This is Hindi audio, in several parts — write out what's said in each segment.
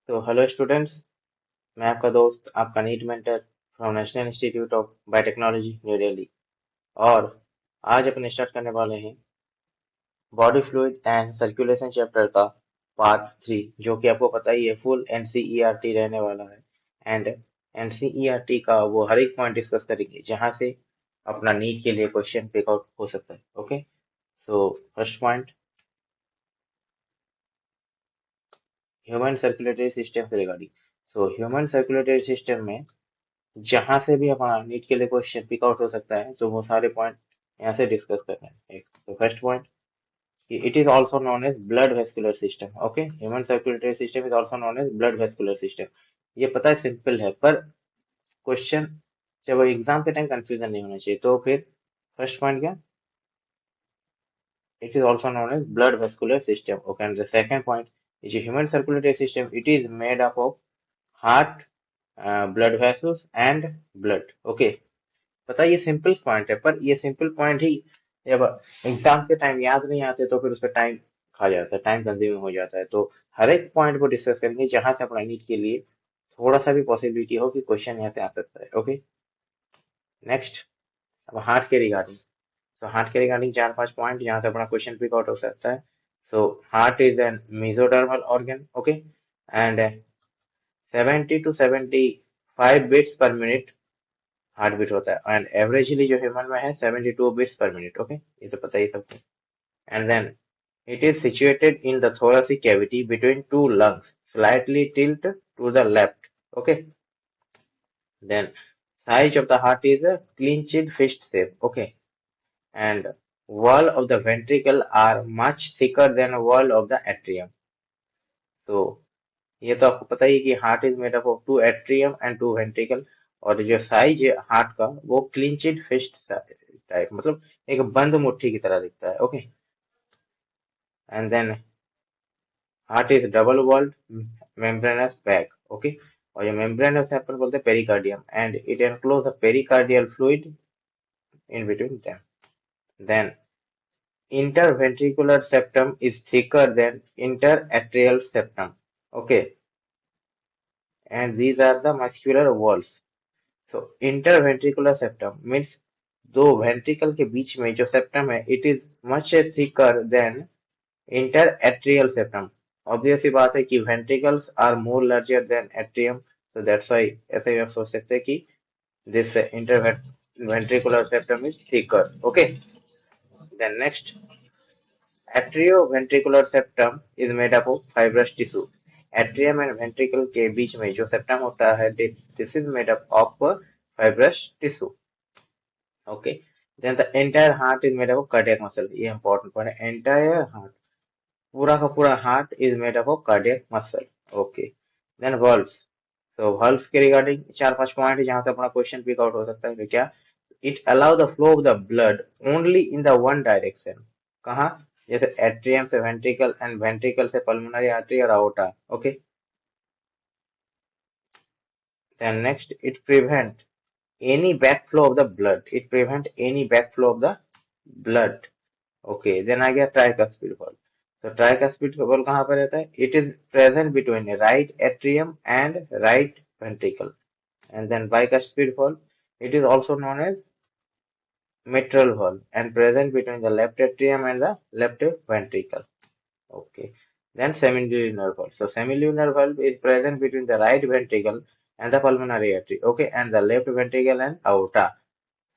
तो हेलो स्टूडेंट्स, मैं आपका दोस्त, आपका NEET mentor from National Institute of Biotechnology New Delhi. और आज अपन स्टार्ट करने वाले हैं body fluid and circulation chapter का पार्ट 3, जो कि आपको पता ही है फुल एनसीईआरटी रहने वाला है। एंड एनसीईआरटी का वो हर एक पॉइंट डिस्कस करेंगे जहां से अपना नीट के लिए क्वेश्चन पिक आउट हो सकता है। ओके, तो first point, human circulatory system से regarding. So human circulatory system में जहां से भी हमारा नीट के लिए क्वेश्चन पिक आउट हो सकता है, तो वो सारे पॉइंट यहाँ से डिस्कस करना है। एक तो फर्स्ट पॉइंट कि it is also known as blood vascular system. Okay, human circulatory system is also known as blood vascular system. ये पता है, सिंपल है, पर क्वेश्चन जब एग्जाम के टाइम कंफ्यूजन नहीं होना चाहिए। तो फिर फर्स्ट पॉइंट क्या, it is also known as blood vascular system. Okay, and the second point is a human circulatory system. It is made up of heart, blood vessels and blood. Okay, पता है ये सिंपल पॉइंट है, पर ये सिंपल पॉइंट ही जब एग्जाम के टाइम याद नहीं आते तो फिर उस पर टाइम खा जाता है, टाइम कंज्यूमिंग हो जाता है। तो हर एक पॉइंट को डिस्कस करेंगे जहां से अपना नीट के लिए थोड़ा सा भी पॉसिबिलिटी हो कि क्वेश्चन यहाँ से आ सकता है। ओके, नेक्स्ट, अब हार्ट के रिगार्डिंग। सो हार्ट के रिगार्डिंग 4-5 पॉइंट जहां से अपना क्वेश्चन पिक आउट हो सकता है। So heart is an mesodermal organ. Okay, and 70 to 75 beats per minute heart beat होता है, एंड एवरेजली जो ह्यूमन में है 72 बीट्स पर मिनट। ओके, ये तो पता ही सबको। And then it is situated in the thoracic cavity between two lungs, slightly tilt to the left. Okay, then size of the heart is a clinched fist shape. Okay, and wall of the ventricle are much thicker than wall of the atrium. तो ये तो आपको पता ही है कि heart is made up of 2 atrium and 2 ventricle. और जो साइज है हार्ट का वो क्लिंचड फिस्ट टाइप, मतलब एक बंद मुट्ठी की तरह दिखता है। Okay, and then heart is double walled membranous bag. Okay, और ये मेम्ब्रेनस है अपन बोलते हैं pericardium, and it enclose the pericardial fluid in between them. Then interventricular septum is thicker than interatrial septum. Okay, and these are the muscular walls. So interventricular septum means दो वेंट्रिकल के बीच में जो सेप्टम है, it is much thicker than interatrial septum. Obvious सी बात है कि ventricles are more larger than atrium, so that's why ऐसे ही आप सोच सकते हैं कि this interventricular septum is thicker. Okay, then next, atrioventricular septum is made up of fibrous tissue. Atrium and ventricle के बीच में जो सेप्टम होता है, this is made up of fibrous tissue. Okay, then the entire heart is made up of cardiac muscle. ये इंपॉर्टेंट पॉइंट है, एंटायर हार्ट, पूरा का पूरा heart is made up of cardiac muscle. Okay, then valves. तो वॉल्व्स के रिगार्डिंग 4-5 पॉइंट है जहां से अपना क्वेश्चन पिक आउट हो सकता है। तो क्या, it allow the flow of the blood only in the one direction. कहाँ, जैसे एट्रियम से वेंट्रिकल एंड वेंट्रिकल से पल्मोनरी आर्टरी और aorta. Okay, then next, it prevent any backflow of the blood. It prevent any backflow of the blood. Okay, then आ गया tricuspid valve. तो tricuspid valve कहाँ पर रहता है? It is present between right atrium and right ventricle. And then bicuspid valve, it is also known as mitral valve and present between the left atrium and the left ventricle. Okay. Then semilunar valve. So semilunar valve is present between the right ventricle and the pulmonary artery. Okay, and the left ventricle and aorta.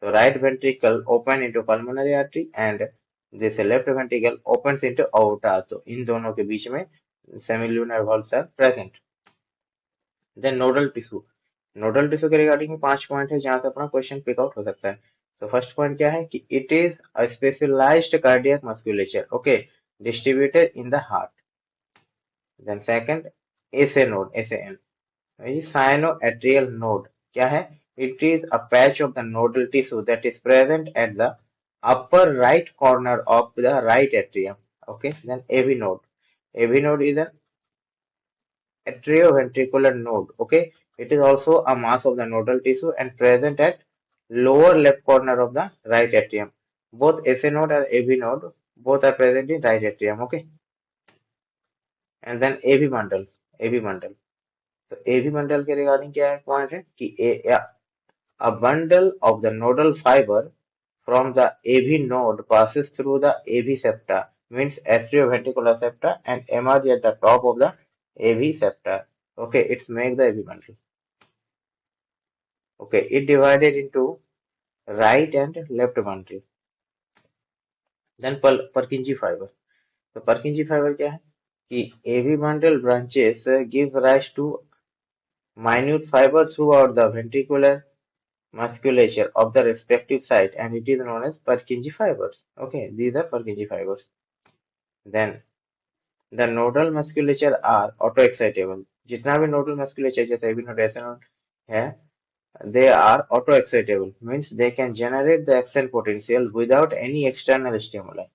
So right ventricle open into pulmonary artery and this left ventricle opens into aorta. So इन दोनों के बीच में semilunar valves are present. Then nodal tissue. Nodal tissue के रिगार्डिंग में 5 पॉइंट है जहां से अपना क्वेश्चन पिक आउट हो सकता है। तो फर्स्ट पॉइंट क्या है कि it is a specialised cardiac musculature. Okay, distributed in the heart. Then second, SA node, SN, sinoatrial node क्या है? It is a patch of the nodal tissue that is present at the upper right corner of the right atrium. Okay, then AV node. AV node is an atrioventricular node. Okay, it is also a mass of the nodal tissue and present at lower left corner of the right atrium. Both SA node and AV node both are present in right atrium. Okay, and then AV bundle. AV bundle. तो एवी बंडल के रिगार्डिंग क्या है पॉइंट है कि a bundle of the nodal fiber from the AV node passes through the AV septa, means atrioventricular septa, and emerge at the top of the AV septa. Okay, it's make the AV bundle. Okay, it divided into right and left bundle. Then Purkinje fiber. तो Purkinje fiber क्या है कि AV bundle branches give rise to minute fibers throughout the ventricular musculature of the respective site, and it is known as Purkinje fibers. Okay, these are Purkinje fibers. Then the nodal musculature are auto-excitable. जितना भी nodal musculature जैसे भी node ऐसे node है, they are auto-excitable, means they can generate the action potential without any external stimuli.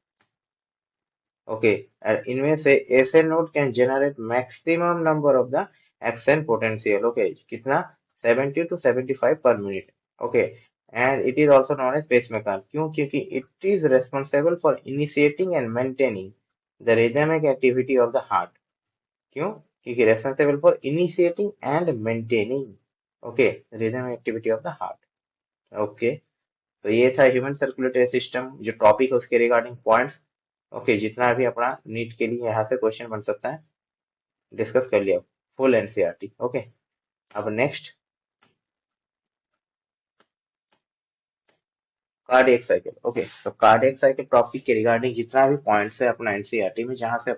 Okay, and इनमें से ऐसे node can generate maximum number of the action potential. Okay, कितना 70 to 75 per minute. Okay, and it is also known as pacemaker. क्यों? क्योंकि it is responsible for initiating and maintaining the rhythmic activity of the heart. क्यों? क्योंकि responsible for initiating and maintaining, okay, rhythmic activity of the heart. Okay, तो ये था ह्यूमन सर्कुलेटरी सिस्टम जो टॉपिक है उसके रिगार्डिंग पॉइंट्स. ओके, जितना भी अपना नीट के लिए यहाँ से क्वेश्चन बन सकता है डिस्कस कर लिया फुल एनसीईआरटी. ओके, अब नेक्स्ट कार्डियक साइकिल. ओके, तो कार्डियक साइकिल टॉपिक के रिगार्डिंग जितना भी पॉइंट्स है अपना एनसीईआरटी में जहां से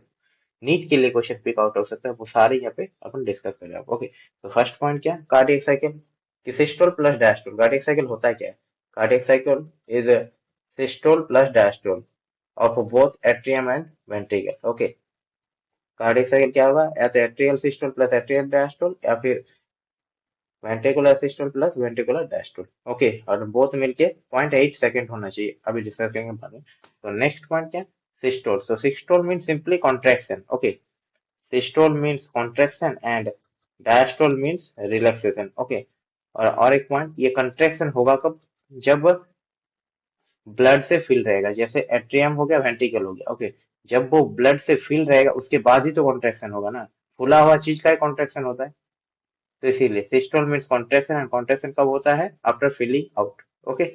नीट के लिए क्वेश्चन पिक आउट हो सकता है वो सारे यहाँ पे अपन डिस्कस कर रहे हैं. ओके, तो फर्स्ट पॉइंट क्या कार्डियक साइकिल कि systole plus diastole. Cardiac cycle होता है क्या है? Cardiac cycle is systole plus diastole of both atrium and ventricle. Okay, cardiac cycle क्या होगा? या तो atrial systole plus atrial diastole या फिर ventricular systole plus ventricular diastole. Okay, और बोथ मिलके 0.8 सेकंड होना चाहिए. अभी डिस्कस करेंगे बाद में. तो नेक्स्ट पॉइंट क्या? Systole. So systole means simply contraction. Okay, systole means contraction and diastole means relaxation. Okay, और एक पॉइंट ये कॉन्ट्रैक्शन होगा कब? जब ब्लड से फिल रहेगा. जैसे एट्रियम हो गया वेंट्रिकल हो गया. ओके, जब वो ब्लड से फिल रहेगा उसके बाद ही तो कॉन्ट्रैक्शन होगा ना. फुला हुआ चीज का कॉन्ट्रैक्शन होता है. तो इसीलिए systole means contraction and contraction कब होता है? After filling out. Okay,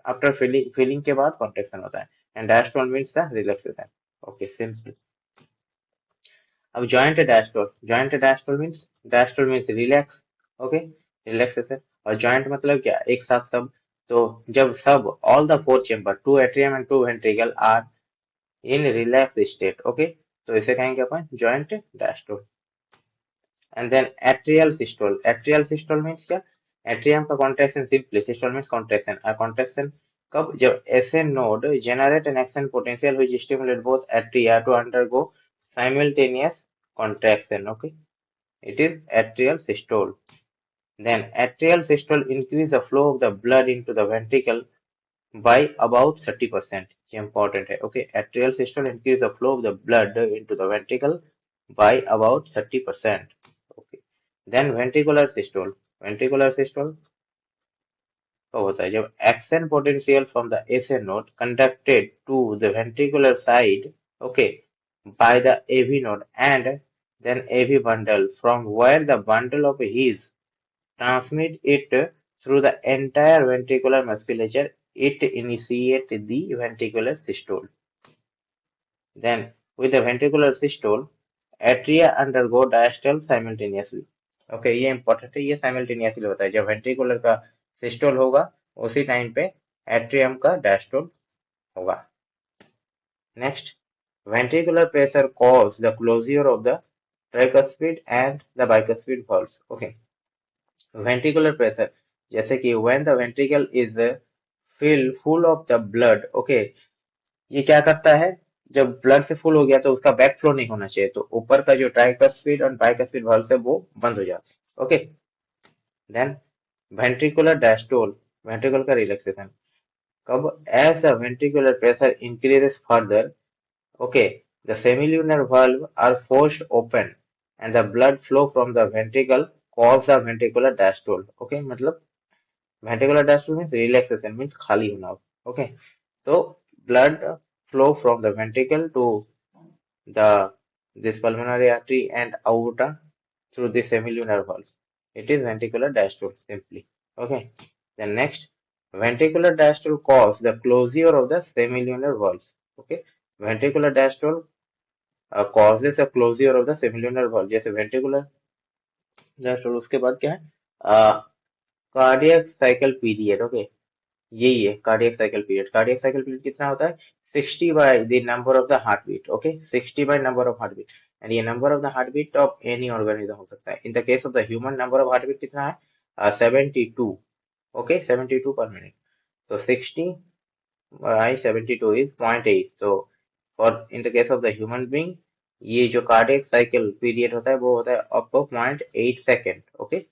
after filling के बाद कॉन्ट्रैक्शन होता है. And diastole means the relaxation. Okay, simple. अब joint diastole means relax. Okay, relaxation. और जॉइंट मतलब क्या? एक साथ सब. तो जब सब all the four chamber two atrium and two ventricle are in relax state. Okay, तो इसे कहेंगे अपन joint diastole. And then atrial systole. Atrial systole means क्या? एट्रियम का contraction simply. Systole means contraction. और कॉन्ट्रैक्शन कब? जब ऐसे node generate an action potential which stimulate both atria to undergo simultaneous contraction. Okay, it is atrial systole. Then atrial systole increase the flow of the blood into the ventricle by about 30%. ये important है. Okay, atrial systole increase the flow of the blood into the ventricle by about 30%. Okay, then ventricular systole. Ventricular systole कब होता है? जब action potential from the SA node conducted to the ventricular side, okay, by the AV node and then AV bundle, from where the bundle of His transmit it through the entire ventricular musculature, it initiate the ventricular systole. Then with the ventricular systole, atria undergo diastole simultaneously. Okay, ये इंपॉर्टेंट है. ये साइमल्टेनियसली होता है. जब वेंट्रिकुलर का सिस्टोल होगा उसी टाइम पे एट्रियम का डायस्टोल होगा. Next, ventricular pressure causes the closure of the tricuspid and the bicuspid valves. Okay, ventricular pressure जैसे कि when the ventricle is filled full of the blood. Okay, ये क्या करता है? जब ब्लड से फुल हो गया तो उसका बैक फ्लो नहीं होना चाहिए, तो ऊपर का जो ट्राइकस्पिड और बाइकस्पिड वाल्व है वो बंद हो जाता है. Okay, then ventricular diastole. Ventricle का रिलैक्सेशन कब? As the ventricular pressure increases further. Okay, the semilunar valve are forced open and the blood flow from the ventricle cause the ventricular diastole. Okay, मतलब ventricular diastole means relaxation, means खाली होना. Okay, so blood flow from the ventricle to the this pulmonary artery and aorta through the semilunar valve. It is ventricular diastole simply. Okay. Then next, ventricular diastole causes the closure of the semilunar valves. Okay. Ventricular diastole causes a closure of the semilunar valve. जैसे ventricular diastole, उसके बाद क्या है, कार्डियक साइकिल पीरियड. ओके, यही है cardiac cycle period. Cardiac cycle period कितना होता है? 60 by the number of the heart beat. Okay, 60 by number of heart beat. And ये number of the heart beat of any organism हो सकता है. In the case of the human, number of heart beat कितना है? 72. ओके, 72 पर मिनट. तो 60 by 72 is 0.8. So for in the case of the human being, ये जो कार्डियक साइकिल पीरियड होता है वो होता है up to 0.8 second. Okay.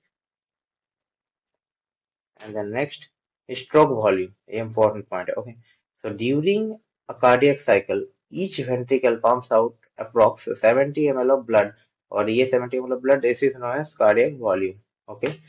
And then next, stroke volume, important point. Okay, so during a cardiac cycle, each ventricle pumps out approx 70 ml of blood, और ये 70 ml of blood, this is known as cardiac volume. Okay,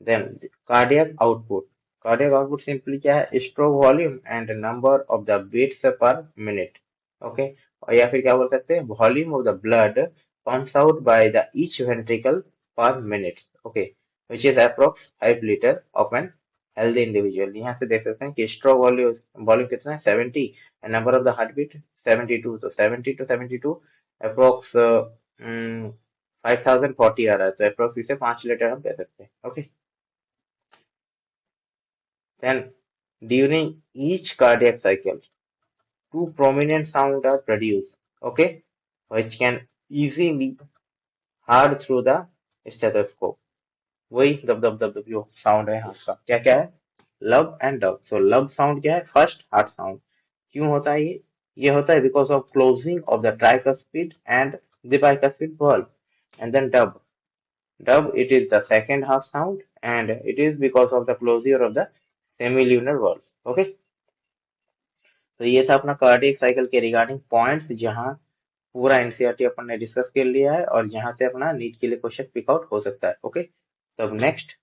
then cardiac output. Cardiac output simply क्या है? Stroke volume and number of the beats per minute. Okay, और या फिर क्या बोल सकते हैं? Volume of the blood pumps out by the each ventricle per minute. Okay, which is approx 5 liter of an healthy individual. यहाँ से देख सकते हैं कि स्ट्रोक वॉल्यूम वॉल्यूम कितना है? 70. And number of the heart beat 72. तो 70 to 72 अप्रोक्स 5040 आ रहा है, तो अप्रोक्स इसे 5 लीटर हम कह सकते हैं. Okay. Then during each cardiac cycle, two prominent sounds are produced, okay, which can easily heard through the stethoscope. वही दब दब दब दब जो साउंड है हाथ का, क्या क्या है? लब एंड डब. सो लब साउंड क्या है? First heart sound. क्यों होता है ये होता है because of closing of the tricuspid and the bicuspid valve. And then dub, it is the second half sound and it is because of the closure of the semilunar valve. Okay, तो ये था अपना कार्डियक साइकिल के रिगार्डिंग पॉइंट्स, जहां पूरा एनसीईआरटी अपन ने डिस्कस कर लिया है और जहां से अपना नीट के लिए क्वेश्चन पिक आउट हो सकता है. ओके, तो अब नेक्स्ट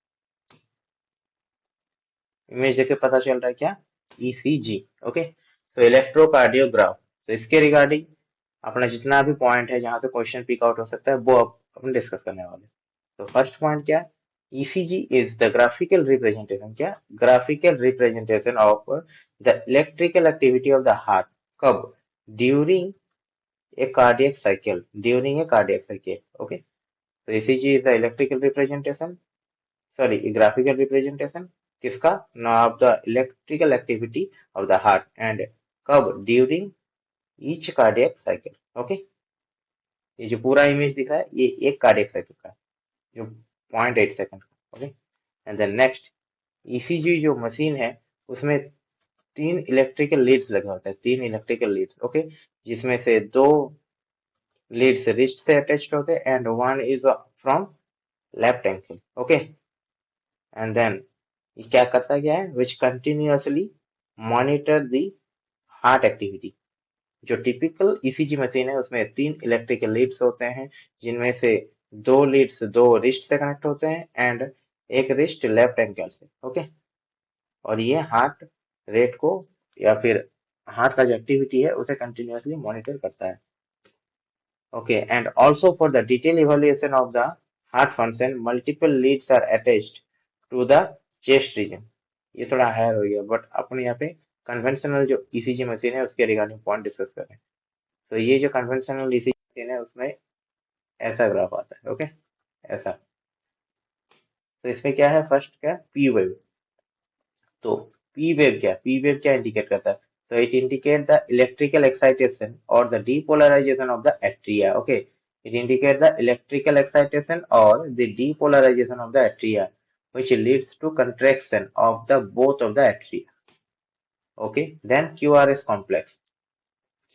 इमेज देख के पता चल रहा है क्या? ईसीजी. ओके, तो इलेक्ट्रोकार्डियोग्राफ. तो इसके रिगार्डिंग अपना जितना भी पॉइंट है जहां से क्वेश्चन पिक आउट हो सकता है वो अब अपन डिस्कस करने वाले. तो फर्स्ट पॉइंट क्या है? ECG is the graphical representation. क्या? Graphical representation of the electrical activity of the heart. कब? During a cardiac cycle. During a cardiac cycle. Okay, तो ECG is the electrical representation, sorry graphical representation किसका? Of the electrical activity of the heart. And कब? During each cardiac cycle. Okay, ये जो पूरा इमेज दिख रहा है ये एक कार्डियक साइकिल का है, जो 0.8 सेकंड का. Okay, and then next, ECG जो मशीन है उसमें 3 इलेक्ट्रिकल लीड्स लगे होते हैं. 3 इलेक्ट्रिकल लीड्स. ओके, जिसमें से 2 लीड्स रिस्ट से अटैच्ड होते हैं and 1 is from left ankle. Okay, and then ये क्या करता क्या है? Which continuously monitor the heart activity. जो टिपिकल ईसीजी मशीन है उसमें 3 इलेक्ट्रिकल लीड्स होते हैं, जिनमें से 2 लीड्स 2 रिस्ट से कनेक्ट होते हैं एंड एक रिस्ट लेफ्ट एंकल से. ओके, और ये हार्ट रेट को या फिर हार्ट का जो एक्टिविटी है उसे कंटिन्यूअसली मॉनिटर करता है. Okay, and also for the detail evaluation of the heart function multiple leads are attached to the chest region. ये थोड़ा हायर हो गया, बट अपन यहाँ पे कन्वेंशनल जो ईसीजी मशीन है उसके रिगार्डिंग पॉइंट डिस्कस करें. तो ये जो कन्वेंशनल ईसीजी मशीन है उसमें ऐसा ग्राफ आता है. ओके, ऐसा. तो इसमें क्या है? फर्स्ट क्या? P wave. तो पी वेव क्या इंडिकेट करता है? तो it indicate the electrical excitation और the depolarisation of the atria. Okay, it indicate the electrical excitation और the depolarisation of the atria which leads to contraction of the both of the atria. Okay, then QRS complex.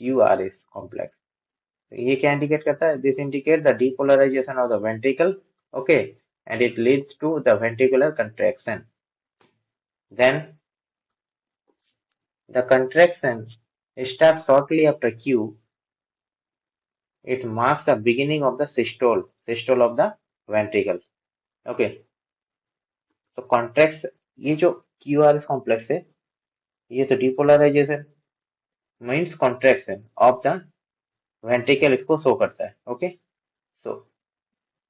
QRS complex. ये क्या इंडिकेट करता है? This indicate the depolarisation of the ventricle. Okay, and it leads to the ventricular contraction. Then the contraction starts shortly after Q. It marks the beginning of the systole of the ventricle. Okay, तो कॉन्ट्रैक्ट, ये जो QRS कॉम्प्लेक्स है ये तो depolarization means contraction of the ventricle इसको शो करता है. ओके, सो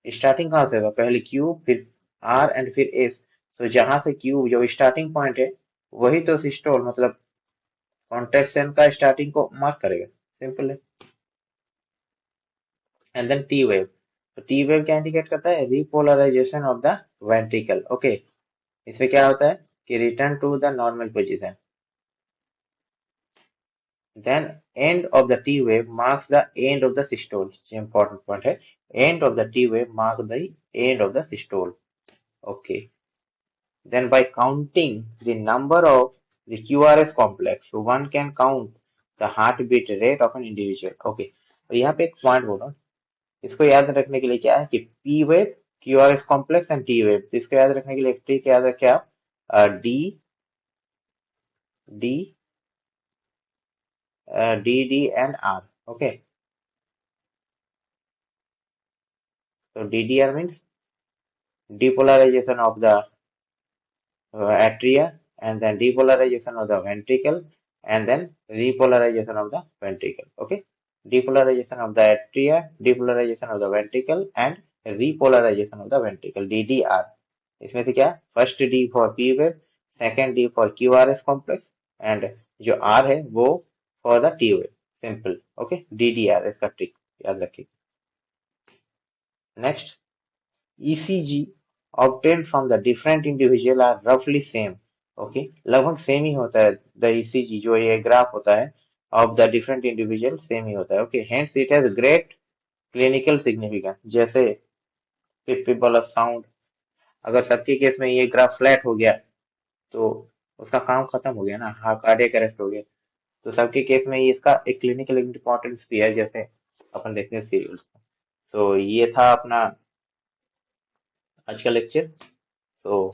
स्टार्टिंग कहाँ से होगा, पहले क्यू फिर आर एंड फिर एस। तो जहां से क्यू जो स्टार्टिंग पॉइंट है वही तो सिस्टोल मतलब कॉन्टेक्शन का स्टार्टिंग को मार्क करेगा, सिंपल है। एंड देन टी वेव, तो टी वेव क्या इंडिकेट करता है, repolarization of the ventricle. Okay, इसमें क्या होता है कि return to the normal position. Then end of the T wave marks the end of the systole. ये important point है, end of the T wave marks the end of the systole. Okay. Then by counting the number of the QRS complex, so one can count the heartbeat rate of an individual. Okay. तो यहाँ पे एक पॉइंट बोलो, इसको याद रखने के लिए क्या है कि P wave, QRS complex and T wave, इसको याद रखने के लिए एक ट्रिक याद रखे आप, D D D D and R. Okay. So DDR means depolarization of the atria, and then depolarization of the ventricle, and then repolarization of the ventricle. Okay, depolarization of the atria, depolarization of the ventricle, and repolarization of the ventricle, DDR. इसमें से क्या, first D for P wave, second D for Q R S complex, and जो आर है वो for the T wave, simple. Okay, D D R इसका ट्रिक याद रखिए। Next, ECG obtained from the different individual are roughly same. Okay, लगभग सेम ही होता है। द ECG जो ये ग्राफ होता है of the different individual same ही होता है। Okay, hence it has great clinical significance. जैसे पिपिबल साउंड, अगर सबके केस में ये ग्राफ फ्लैट हो गया तो उसका काम खत्म हो गया ना, हाँ कार्डियक अरेस्ट हो गया। तो सबके केस में ये इसका एक क्लिनिकल इंपॉर्टेंस भी है, जैसे अपन देखते हैं सीरियल्स। तो ये था अपना आज का lecture. So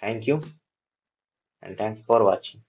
thank you and thanks for watching.